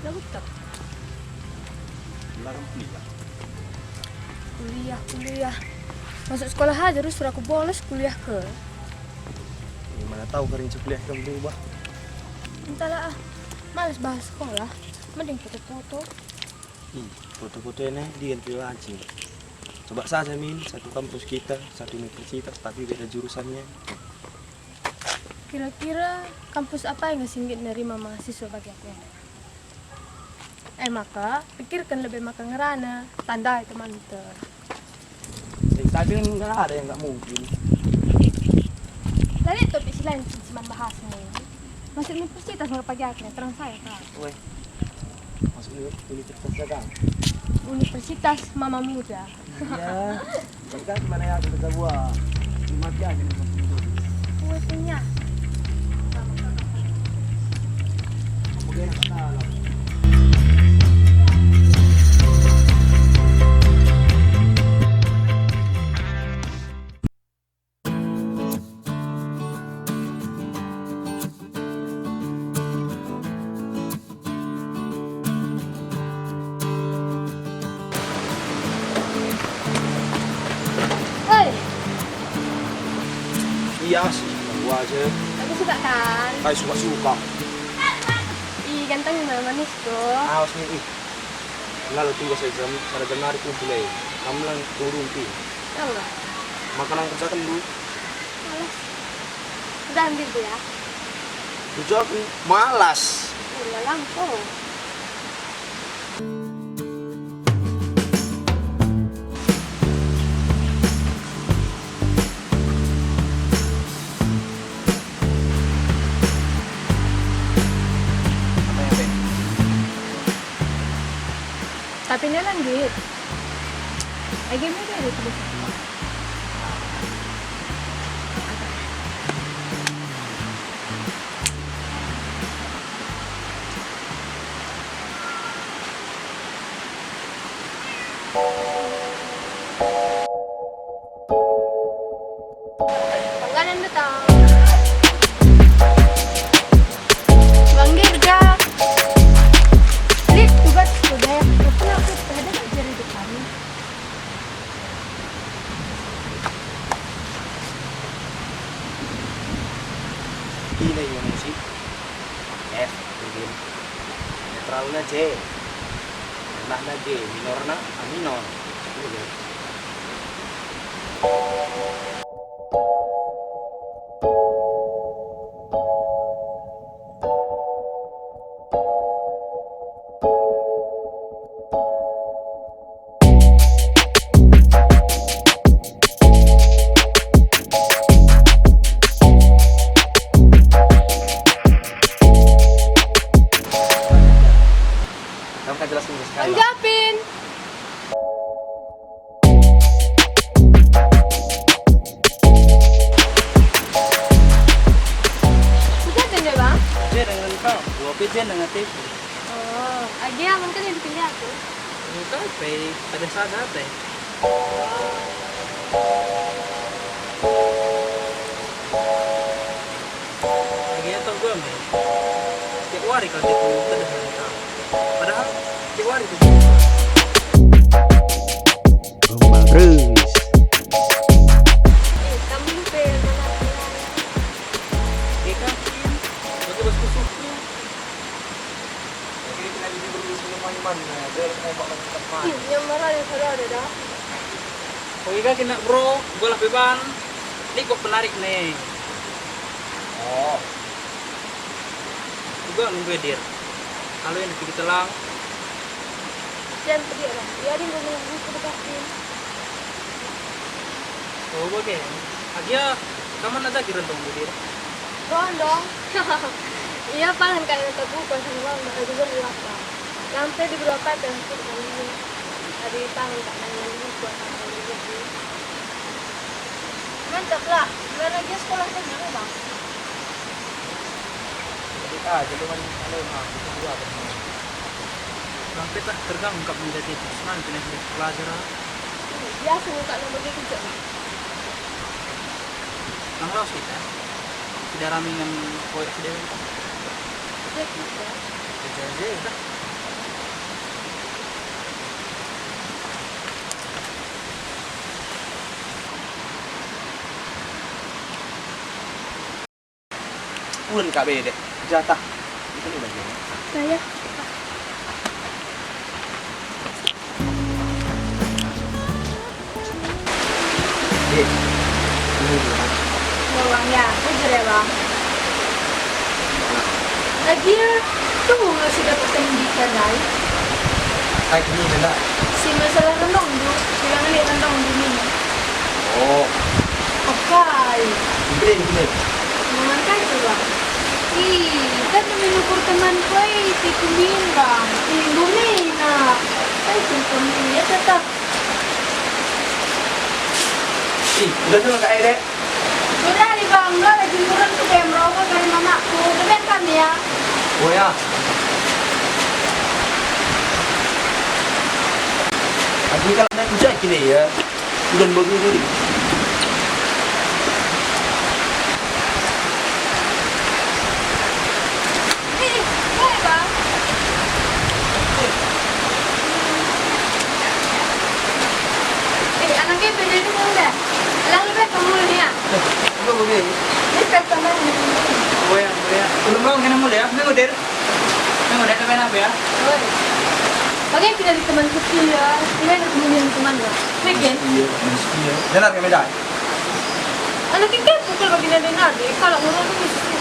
Lalu tak Larang kuliah. Masuk sekolah aja terus suruh aku bolos kuliah ke. Gimana tahu kering kuliah kamu berubah. Entahlah males bahas sekolah. Mending foto-foto. Foto-foto ini diganti lancing. Coba saja Min, satu kampus kita, satu universitas tapi beda jurusannya. Kira-kira kampus apa yang nggak nerima mahasiswa bagi aku? Maka pikirkan lebih maka ngerana tanda itu mantep. Tapi kan nggak ada yang nggak mungkin. Lalu itu bisi lain cuman bahas nih. Masuk universitas nggak pagi akhirnya terang saya kan. Weh, masuk universitas jaga. Universitas Mama Muda. Iya, tapi kan gimana ya kita buat mati aja nih masuk itu. Kuenya. Oke, kita Hei, iya sih, gua aja. aku suka kan? Kayak suka-suka. Ih, ganteng yang manis tuh. Awas nih, lalu tunggu saya jam, pada jam hari kumpul ya. Kamu lang turun Tahu nggak? makanan kerjakan dulu. Malas. Udah ambil tuh ya. Jawab malas. Udah lampu. Apa ya, Bek? Tapi ini lanjut. Lagi ini ada tulis. Langganan datang. Bang Dirga. Lihat tugas sudah. Kenapa aku ada nggak jadi depan? Ini yang musik F mungkin netralnya C renahnya G minornya A minor itu ya. Kamu kan jelasin ke sekali lah. Tanggapin. Sudah kan ya bang? C dengan kau 2 P C dengan T Oh, dia mungkin yang dipilih aku. itu P ada saja T lagi itu gue nih tiap hari kalau tiap minggu ada hari padahal tiap hari itu gombal terus. Kamu lupa mana? Iya kan? Bagi bos kusukku. Jadi kita lagi berdua semuanya mana? Dia mau makan tempat. Yang mana yang sudah ada dah? Oke kan kena bro, gue lah beban. Ini kok penarik nih. Oh. Juga nunggu dir. Kalau yang kita telang, Jangan pergi lah. Dia ada yang ngomong ke depan. oh oke. Aja, kamu ada kira dong dir. Dong. Iya paling kayak terbuka sama bang. Ada juga berapa? Sampai di berapa yang itu ini. Tadi tangan tak nanya dulu buat apa lagi. Mantap lah. Biar lagi sekolah kan mana bang? Jadi jadi kan kalau itu dua apa? Sampai tak terganggu menjadi nanti nanti pelajaran. Biasa muka nomor dia kerja bang. Langsung kita. Tidak ramingan koyak sedih. Dia kerja. Kerja aja. pulen Kak Bede. Jatah. Itu nih bagiannya. Saya. Ini dulu. Bang ya, jujur ya bang. Lagi tuh nggak sih dapat pendidikan lain. Kayak gini enggak? Si masalah rendang tu, bilang ni rendang dulu ni. Oh, Pakai. gini. Mengangkat tu bang. Kan menukur teman kau itu kumbirang. Bumi nak. Saya tu ya tetap. Udah tuh Kak Ede. Sudah di bangga lagi turun tu kayak merokok dari mamaku. Demikian kan ya. Oh ya. Aku kalau naik kucing gini ya. Udah begini. Boleh bang. Anaknya beda ni boleh. Lalu kamu ni ya. Coba begini. Ini teman ni. Oh ya. Belum mau kena mulai ya. Nengok der. Nengok der teman apa ya? Bagaimana kita di teman kecil ya? Gimana kemudian teman ya? Mungkin. Iya, iya. Dengar kami dah. Anak kita pukul bagi nade kalau ngurus tu mesti.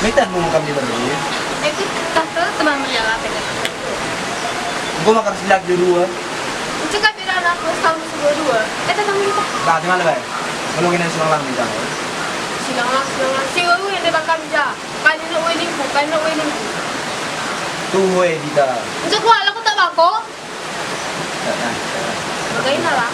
Kita mau kami berdua. Kita teman berjalan dengan. Gua makan silak di dua. Cakap bila anak tahun dua. Teman kita. Nah, tinggal le. Kalau kena silang lang di sana. Silang. Siapa yang dia bakal bija? Kanino wedding ko, kanino wedding ko. Tuh, kita. Cak wala ko tabako. Bagay na lang.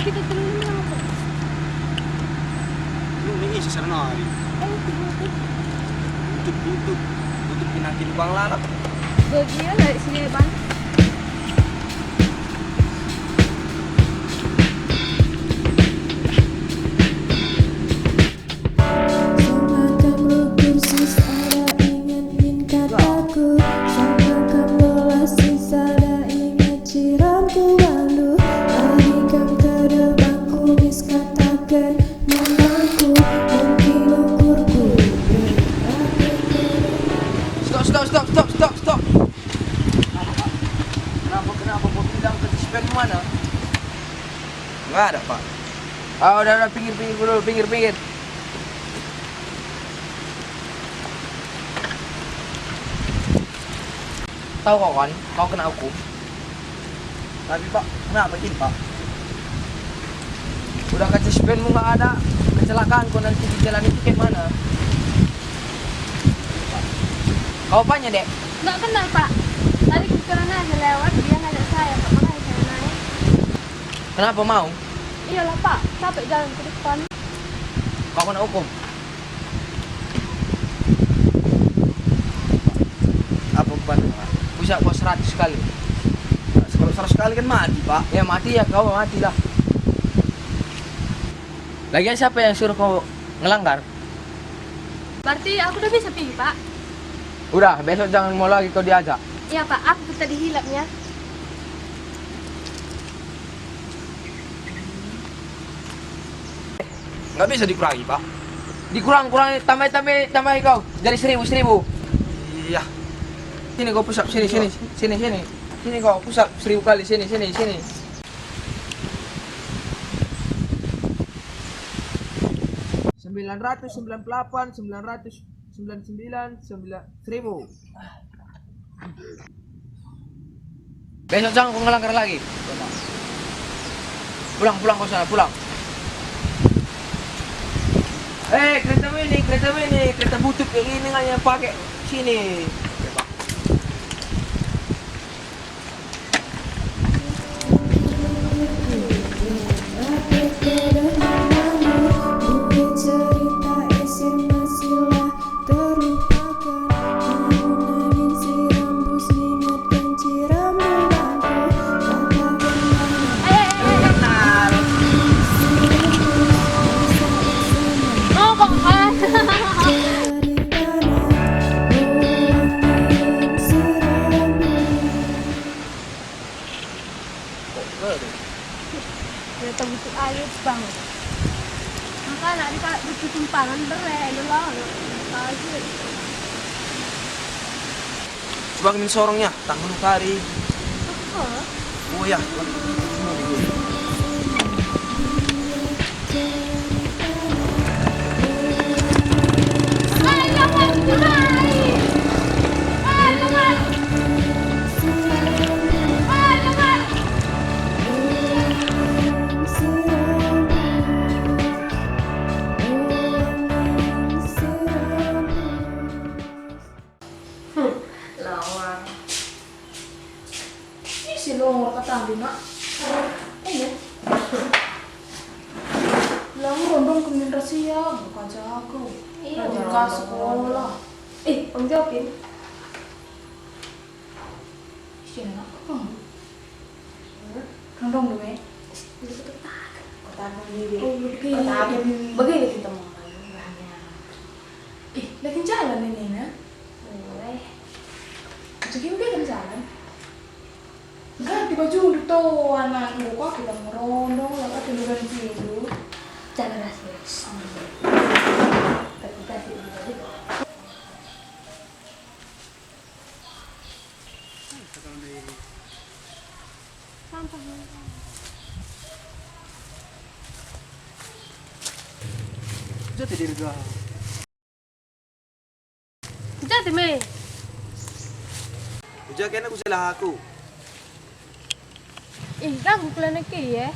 Kita terus apa? Lu ni isa sana hari. Tutup pinakin bang lalap. Bagian dari sini ban. Stop. Kenapa mau bilang ke dispen mana? Enggak ada, Pak. Ah, udah pinggir dulu, pinggir. Tahu kau kan, kau kena hukum. Tapi Pak, kenapa ini Pak? Udah ke dispenmu nggak ada, kecelakaan kau nanti di jalan itu kayak mana? Kau apanya, Dek? Nggak kenal Pak. Tadi karena ada lewat dia ngajak saya Pak, makanya saya naik. Kenapa mau? Iyalah Pak, capek jalan ke depan. Kau kena hukum. Apa beban Pak? Bisa kau 100 kali. Kalau 100 kali kan mati Pak. Ya mati ya, kau mati lah. Lagian siapa yang suruh kau ngelanggar? Berarti aku udah bisa pergi Pak. Udah, besok jangan mau lagi kau diajak. Iya Pak, aku tadi hilapnya. Nggak bisa dikurangi Pak. Dikurang-kurangi, tambah kau. Jadi 1000. Iya. Sini kau pusat, sini. Sini kau pusat 1000 kali, sini. 998, 999, 1000. Besok jangan kau ngelanggar lagi. Pulang kau sana, pulang. Kereta ini, kereta butut yang ini nggak yang pakai sini. Ya butuh air bang. Maka nak butuh tumpangan berai lah. Air. Coba min sorongnya, tangan kari. Oh. Oh ya. Lawan. Ini sih lo kata Bima. Ini. Lang rondong kemin rahasia, bukan jago. Iya. Buka sekolah. Om jawabin. Sini nak kong. Rondong dulu ya. Begini kita mau maluannya. Lagi jalan ini na. Jadi udah kan jalan. Ganti baju untuk tuh anak buka kita ngerondong lalu tiduran tidur. Jangan rahasia. Tapi kasih dulu. Jadi dirga. Jadi me. Uja kena aku salah aku. Ganggu kalian lagi ya.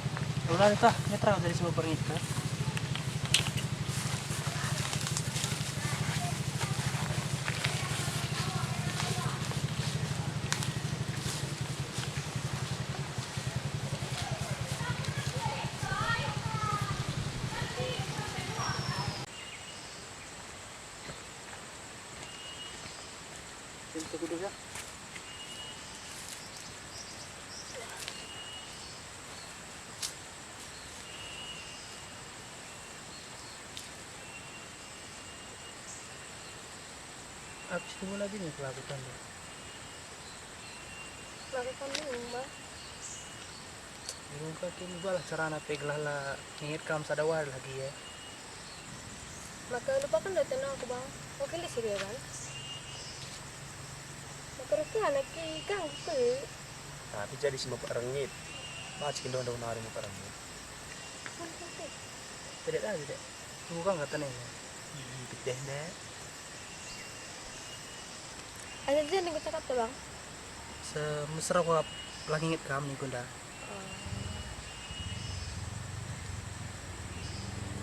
Udah nih tah, netral dari semua pernikahan. Kita duduk ya. Habis itu lagi nih pelakukan ya. Lakukan dulu mbak. Muka kini balah carana peglah lah ngingit kam sadawar lagi ya. Maka lupakan datang aku bang. Oke di sini ya bang. Maka itu anak ganggu ke. Tapi jadi semua perengit. Masih daun-daun hari mau perengit. Tidak ada tidak. Bukan kata nih. Gede nih. Ada dia yang cakap tuh bang. Semesra aku lagi ngingit kam nih kunda.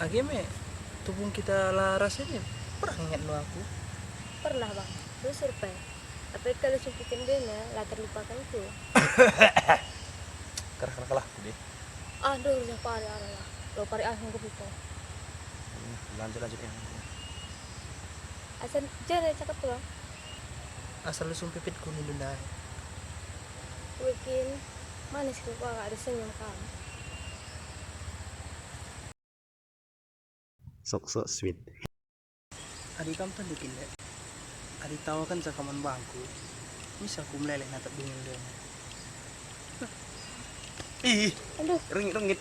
Agame tubuh kita laras ini pernah ingat lo aku? Pernah bang. Lu survei. Tapi kalau supikin dia lah terlupakan itu. Karena kalah aku deh. Aduh, udah pari lah. Lo pari asam ke pipo. Lanjut yang. Asal jangan cakap tuh bang. Asal lu sumpipit kuning dunda. Bikin manis ke gua gak ada senyum kamu. Sok sweet. Adik kamu tuh bikin deh. Adik tahu kan sakaman bangku. Bisa aku meleleh natap dingin deh. Ih, Aduh, rengit.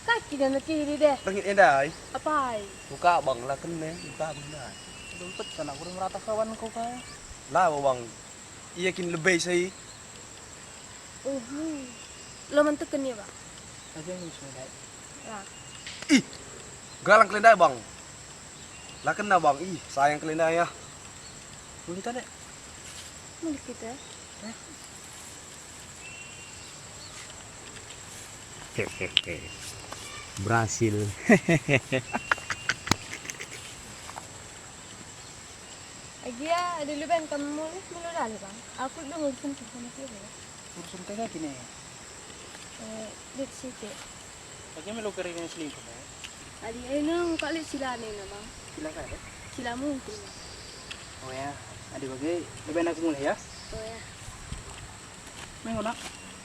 kaki dan kiri deh. Rengit endai. Apa? Buka bang lah kena, buka bang. Dompet sana kurang merata kawan kau kah? Lah bang. Iya kin lebih saya. Lo mentekan ya bang. Aja yang bisa deh. Ya. Ih, galang kelendai bang. Lah kena bang. Ih, sayang kelendai ya. Boleh tak deh? Milik kita. Berhasil. Agia ada leban kamu mulai dali bang. Aku udah mau sentuh sama dia. Urusan kayak gini. Di situ. Bagaimana lo keringan selingkuh ya? Adi ini kali sila nih nama. Silakan ya. Sila mungkin. Oh ya, adik bagai lebih enak mulai ya. Oh ya. Mengko nak,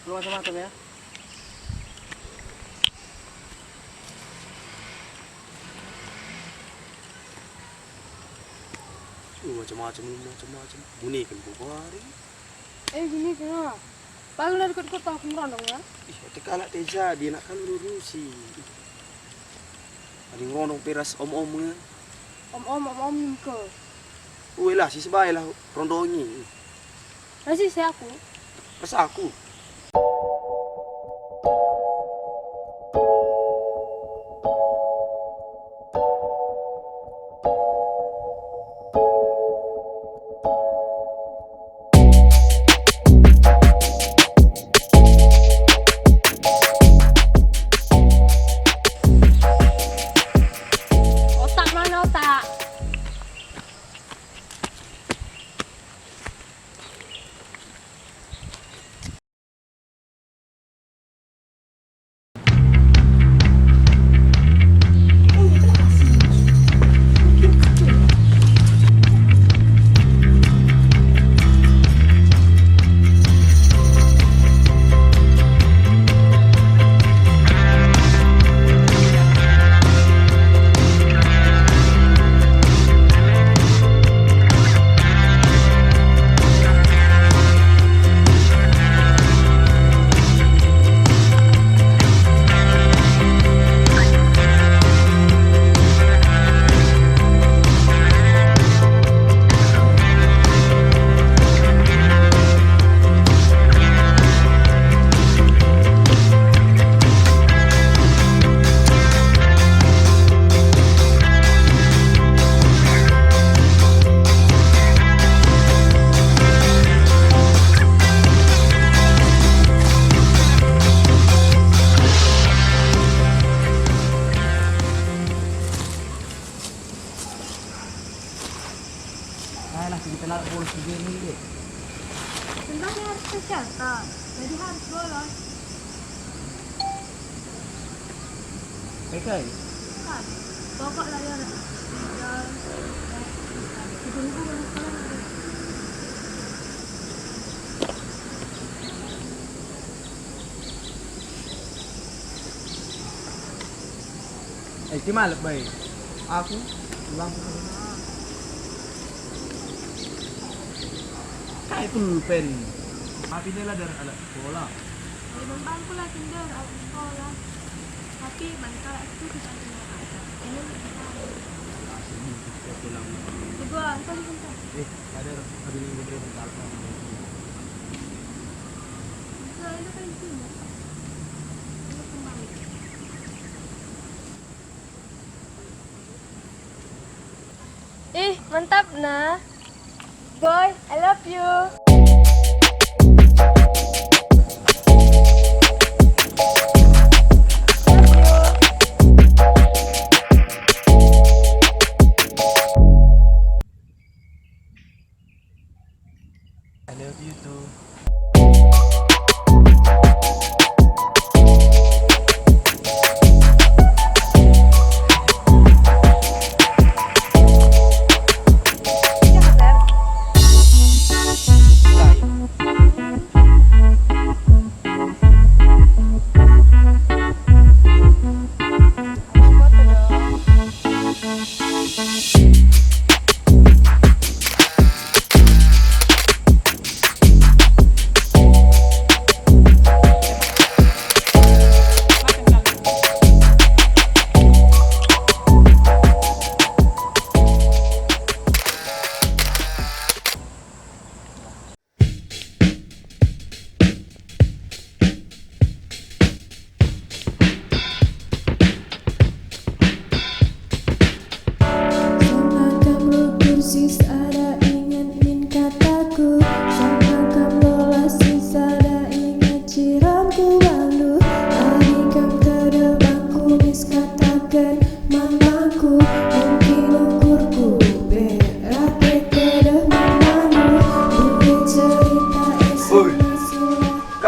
lu macam-macam ya. Macam-macam. Bunyi kan buku hari. Gini kena. Baru dari ikut tahu ngerondong ya. Ih, teka anak teja dia nak kalau lurusi. Ada ngerondong peras om-omnya. Om ke. Weh lah si sebaik lah rondongi. Masih saya aku. Pas aku. Otak mana otak? Ayolah kita nak bolos juga ni. Sebenarnya harus tercatat. Jadi harus bolos. Kai. Kan? Pokoklah ya. Tunggu sekarang. Ihtimal baik. Aku ulang. Kai pulpen. Tapi dia lah dari alat sekolah. Memang bangku lah kinder awak sekolah. Tapi bangkal itu kita punya ada. Ini juga kau diminta. Ada yang berbeda dengan Nah, itu kan sini. Ini kembali. Mantap nah. Boy, I love you. I love you too.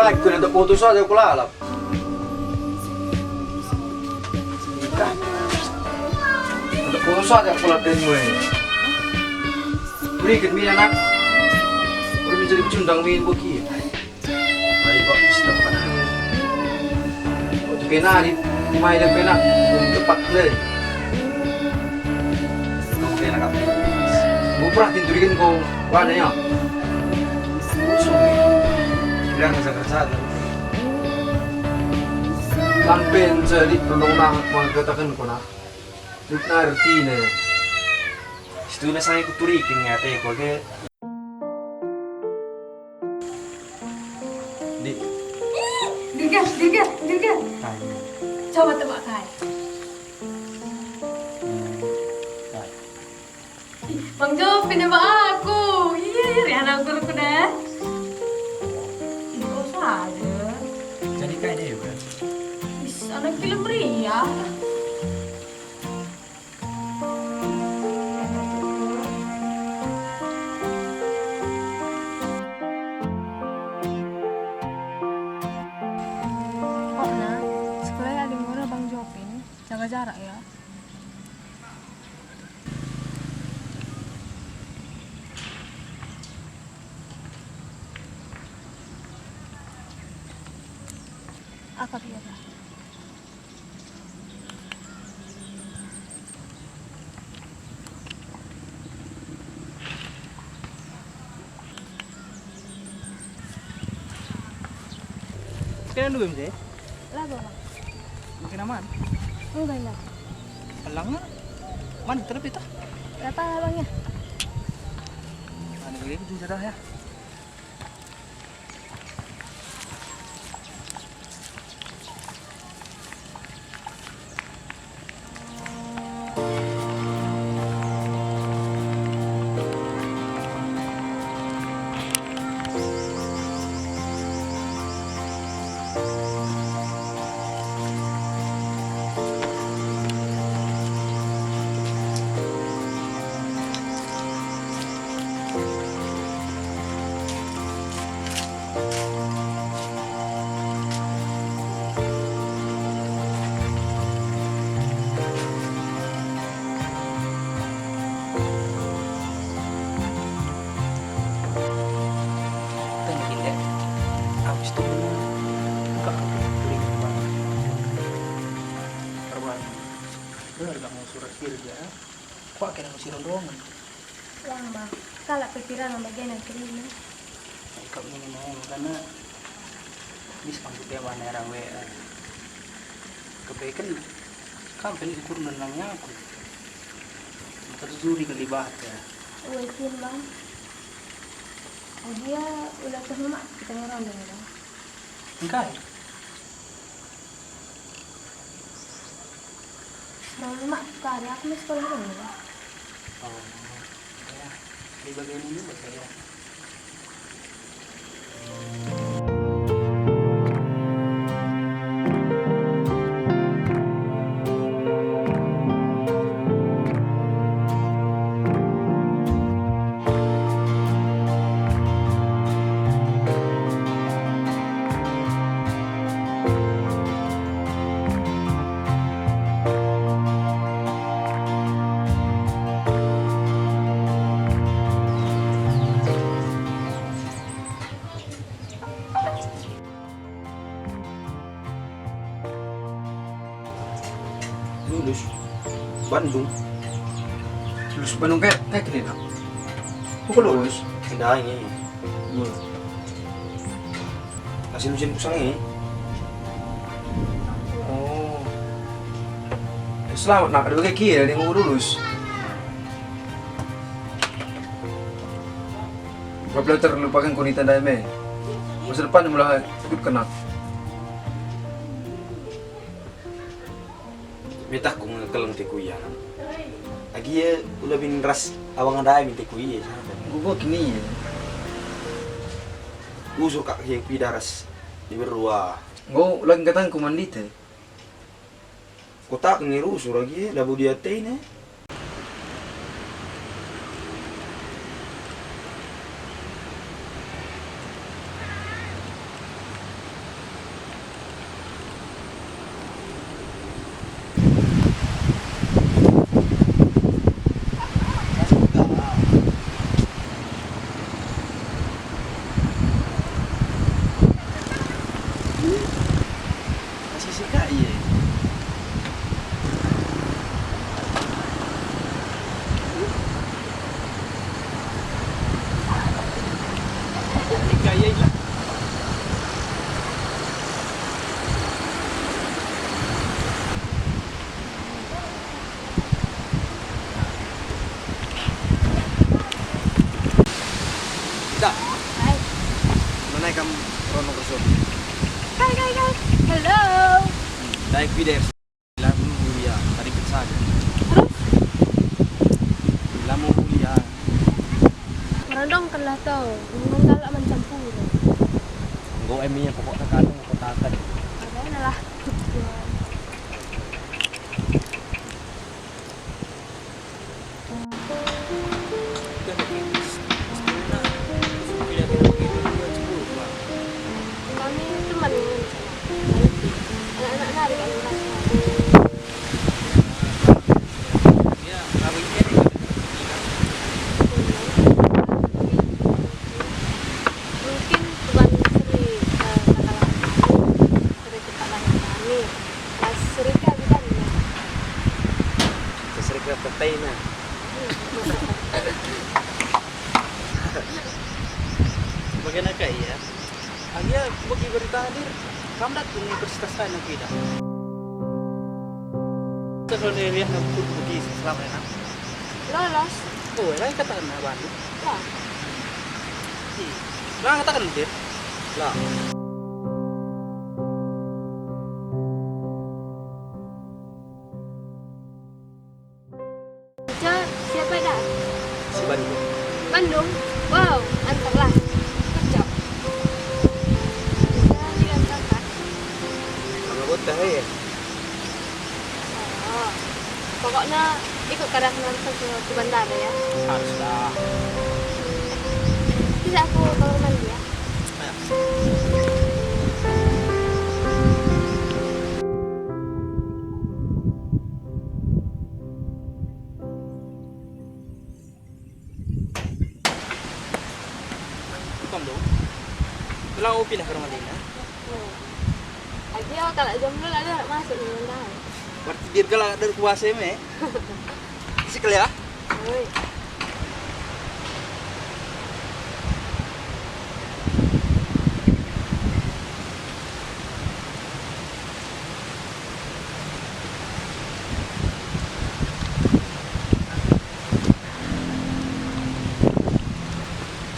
Aku nak putus saja aku lalap. Untuk putus saja aku lalap dengan gue. Beri mi anak. Udah menjadi pecundang min bagi. Baik kok bisa dapat. Untuk pena di mai dan pena tepat le. Kamu pena kap. Aku pernah tidurikan kau wadanya. Usung. bilang sa kalsada. Lampen sa di tulong na magkatakan ko na. Di na arti na. Situ na sa ko turikin nga te ko ke. Di Dirga. tayo. Coba tebak kai. Bang Jo, pinebak aku. Iya, Riana aku dah. Ini kok saja. Jadi kayak deh ya. Bis anak film Ria. Kok nah, sekolah ada murah Bang Jopin, jaga jarak ya. Apa kira? Kaya dulu sih. Lah bawa. Makin aman. Enggak lah. Alangnya mana terlebih tah? Berapa abangnya? Mana lagi itu sudah ya. Kok kira masih rondongan? Wah bang, kalau pikiran yang bagian yang kiri. Kau ini mau karena ini sepangku dia mana orang WA. Kebaikan kampel ukur namanya aku. Terzuri kelibat ya. Wekin bang. Dia udah ke rumah kita ngorong dong bang. Enggak. Rumah kari aku masih sekolah dong bang. Oh, ya. Di bagian ini buat saya. Lulus Bandung. Lulus Bandung kayak gini nak. Kok lulus? Ada ini. Hasil ujian kusang ini. Oh. Selamat nak ada kayak kira dia mau lulus. Apabila terlupakan kunita daime. Masa depan mulai hidup kena. Betah kung kelang tekuya. Lagi ya udah bin ras awang ada min tekuya. Gua kini ya. Usur kak yang pidaras di berua. Gua lagi katang kumandite. Kota ngiru usur lagi labu dia teh ne. Masih sih kak iya. kam rono kerso. Kai. Hello. Daik video. Lamu kuliah, tadi kita saja. Terus? Lamu kuliah. Merondong kan lah tau. Ngomong galak mencampur. Enggak emi yang pokoknya kadang kotakan. Ada lah. Kami teman dengan anak-anak nari kan merasa. Mungkin Tuan Sri Kakalang Sri Kepala kami. Mas Sri kan kan. Sesering ke petai na. Bagaimana kak ya? Dia bagi berita hadir. Kamu datang universitas lain yang tidak. Kalau dia lihat nak pergi selama ini. Lolos. Oh, lain katakan nak Bandung. Lah. Lah katakan dia. Lah, Baca siapa dah? si Bandung. Bandung. Wow, antarlah. Kecok. Bisa digantang kan? Sama botah ya. Oh. Pokoknya ikut kadang nonton ke bandara ya. Haruslah. Bisa aku kamar mandi ya. Kamu dong. Kalau mau pindah ke rumah Dina, Aja kalau jomblo ada masuk di bandara. berarti dia galak dari kuasa me. Sikil ya. Oi.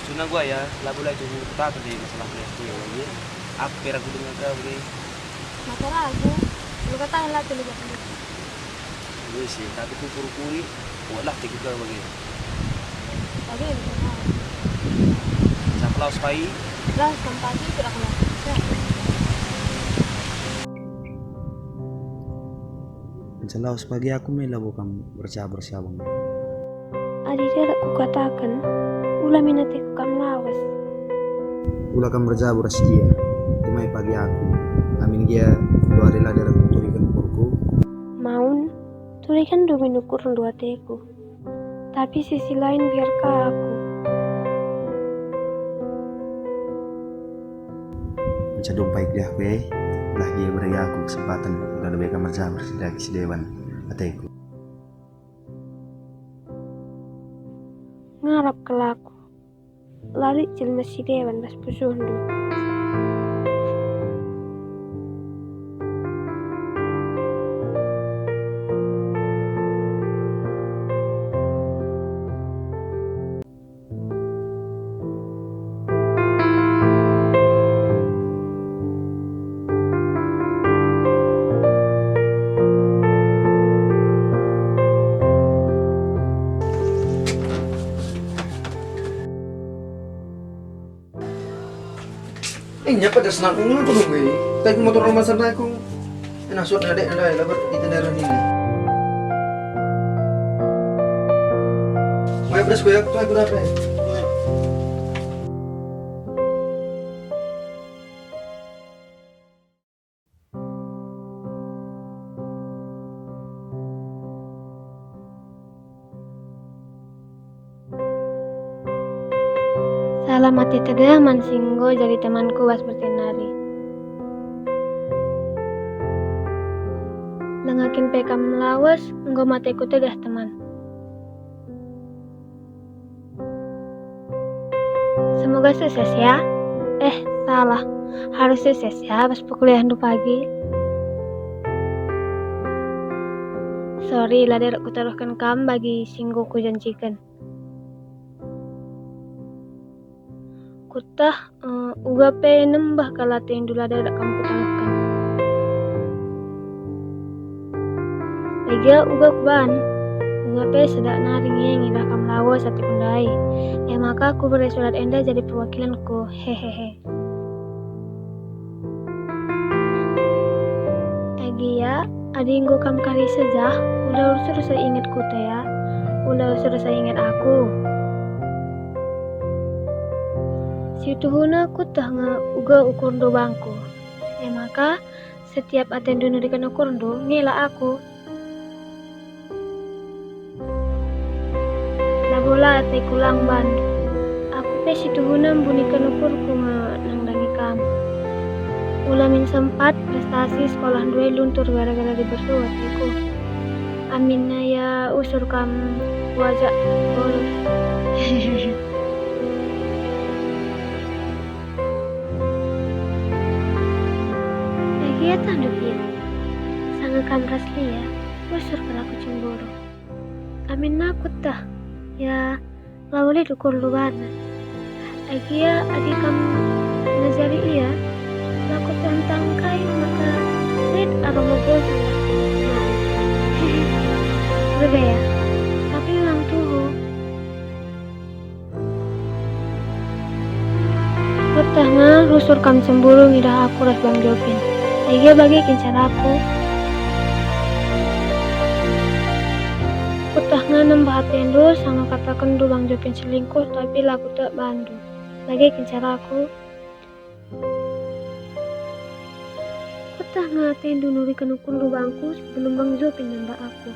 Suna gua ya, lagu lagi kita tadi masalah PST ya. Aku kira aku dengar kau begini. Masalah aku. Lu kata lah tuh lihat dulu. Gue sih, tapi ku kuri-kuri, buatlah tiga kau begini. Tadi itu kan. Siapa laus pai? Lah tempatnya tidak kena. Laus pagi aku mela bukan bersiabang. Adi tidak ku katakan. Ulah minati ku kam lawas. Ulah kan berjabur dia. Timai pagi aku. Amin dia dua hari lah dari turikan ukurku. Maun, turikan demi nukur dua teku. Tapi sisi lain biarkah aku. Macam dompai dia aku ya. Ulah dia beri aku kesempatan. Udah lebih kamar jabur si dewan. Ateku. Ngarap ke laku. Lari jelma si dewan bas pusundu. Nyapa dah senang aku tuh gue. Tapi motor rumah sana aku. Enak suat adek ada lah di tenderan ini. Mau beres gue aku dapat. Salam mati tegaman singgo jadi temanku was bertenari. Lengakin peka melawas, enggo mateku tegah teman. Semoga sukses ya. Salah. Harus sukses ya pas perkuliahan du pagi. Sorry lah derek kutaruhkan kam bagi singgo ku janjikan. kutah uga pe nembah kala yang dulu ada kamu kutalukan. Lega uga kuban, uga pe sedak naring yang indah kam lawa sati kundai. Ya maka aku beri surat enda jadi perwakilanku, hehehe. Egia, adinggo kam kari sejah, udah usur saya ingat kuta ya, udah usur saya ingat aku. Si tuhuna kutah nga uga ukur do bangku. Ya maka setiap aten dunu dikan ukur do ngela aku. Labola ate kulang bandu. Aku pe si tuhuna mbunikan ukurku nga nangdangi kamu. Ulamin sempat prestasi sekolah dua luntur gara-gara dibersuat aku. Aminna ya usur kam wajak bolos. Iya tanduk ya, sangat kam rasli ya, usur kalau aku cemburu. Amin nakut dah, ya lawali dukur luana. Agia adik kam ngajari iya, laku tentang kain maka red aroma bosu. Bebe ya, tapi memang tuh. Kutahnya rusur kam cemburu ngidah aku ras bang Jopin. Agia bagi kincaraku. Kutahnya nambah atendo sangat katakan du bang Jopin selingkuh tapi laku tak bandu. Lagi kincaraku. Kutahnya atendo nurikan ukur du bangku sebelum bang Jopin nambah aku.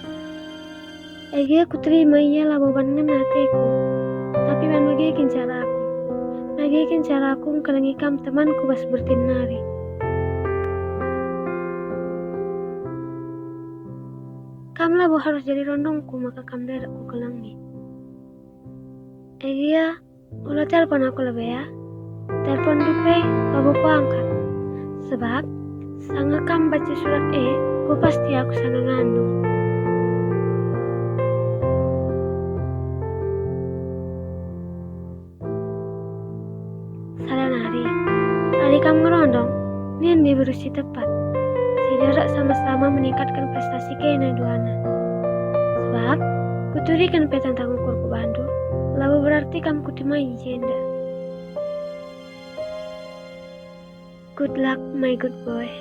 Agia aku terima iya lah beban hatiku. Tapi ban bagi kincaraku. Lagi kincaraku kelengi kam temanku bas bertinari. Kamlah bu harus jadi rondongku maka kam derekku kelengi. Iya, ulah telepon aku lebih ya. Telepon dupe, babu ku angkat. Sebab, sangat kam baca surat ku pasti aku sangat ngandung. Salah hari kam ngerondong, nian dia berusia tepat. Sidarak sama-sama meningkatkan prestasi kena duana. Sebab, kuturikan pe tentang ukurku bandu, lalu berarti kamu kutimai jenda. Good luck, my good boy.